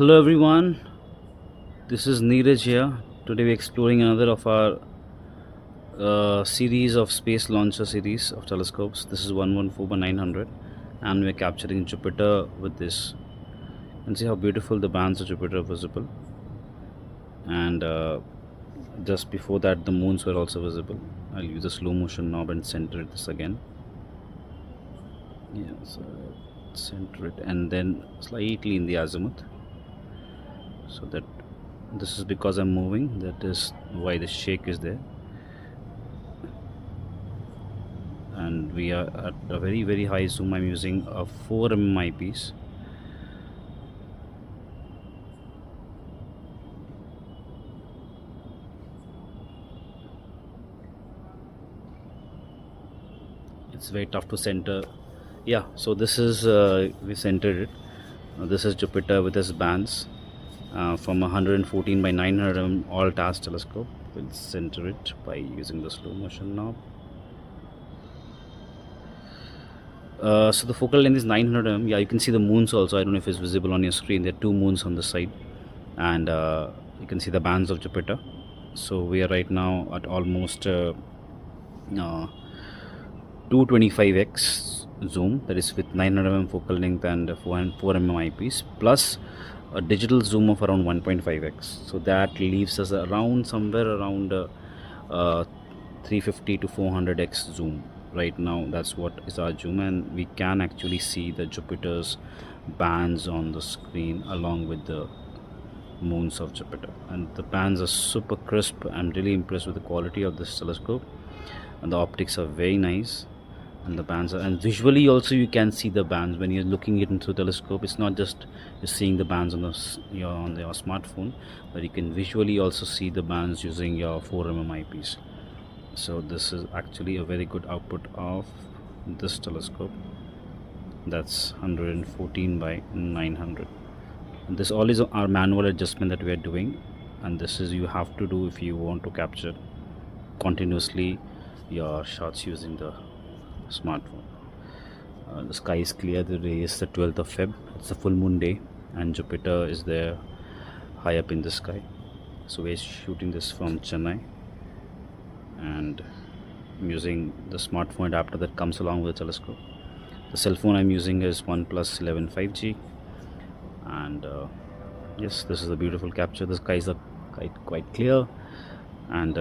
Hello everyone, this is Neeraj here. Today we're exploring another of our series of space launcher series of telescopes. This is 114/900 and we're capturing Jupiter with this. You can see how beautiful the bands of Jupiter are visible, and just before that the moons were also visible. I'll use the slow motion knob and center this again. Yeah, so center it and then slightly in the azimuth, so that this is because I'm moving, that is why the shake is there. And we are at a very high zoom. I'm using a 4mm eyepiece. It's very tough to center. Yeah, so this is we centered it. This is Jupiter with its bands from 114/900 all task telescope. We'll center it by using the slow motion knob. So the focal length is 900 mm. Yeah, you can see the moons also. I don't know if it's visible on your screen. There are two moons on the side, and you can see the bands of Jupiter. So we are right now at almost 225x zoom, that is with 900 mm focal length and 4mm eyepiece, plus a digital zoom of around 1.5x. so that leaves us around somewhere around 350 to 400x zoom right now. That's what is our zoom, and we can actually see the Jupiter's bands on the screen along with the moons of Jupiter, and the bands are super crisp. I'm really impressed with the quality of this telescope, and the optics are very nice, and the bands are, and visually also you can see the bands when you're looking it into the telescope. It's not just you're seeing the bands on your smartphone, but you can visually also see the bands using your 4mm eyepiece. So this is actually a very good output of this telescope. That's 114/900. And this all is our manual adjustment that we are doing, and this is you have to do if you want to capture continuously your shots using the smartphone. The sky is clear. The day is the 12th of Feb. It's a full moon day, and Jupiter is there high up in the sky. So we're shooting this from Chennai, and I'm using the smartphone adapter that comes along with the telescope. The cell phone I'm using is OnePlus 11 5G, and yes, this is a beautiful capture. The skies are quite clear, and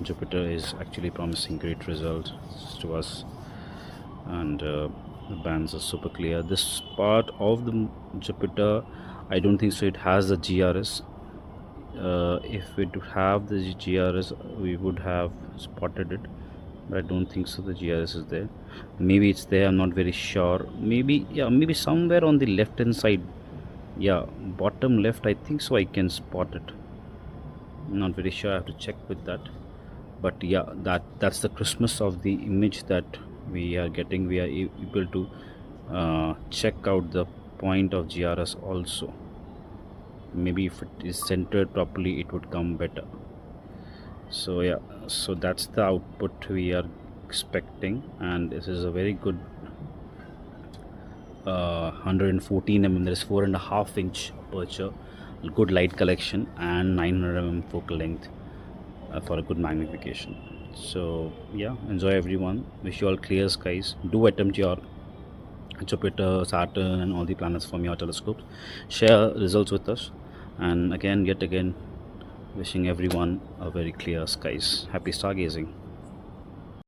Jupiter is actually promising great results to us, and the bands are super clear. This part of the Jupiter, I don't think so it has the GRS. If we do have the GRS, we would have spotted it, but I don't think so the GRS is there. Maybe it's there, I'm not very sure. Maybe, yeah, maybe somewhere on the left hand side, yeah, bottom left, I think so I can spot it. I'm not very sure, I have to check with that. But yeah, that's the crispness of the image that we are getting. We are able to check out the point of GRS also. Maybe if it is centered properly, it would come better. So yeah, so that's the output we are expecting, and this is a very good 114 mm. There is 4.5 inch aperture, good light collection, and 900 mm focal length for a good magnification. So yeah, enjoy everyone. Wish you all clear skies. Do attempt your Jupiter, Saturn, and all the planets from your telescopes. Share results with us, and yet again wishing everyone a very clear skies. Happy stargazing.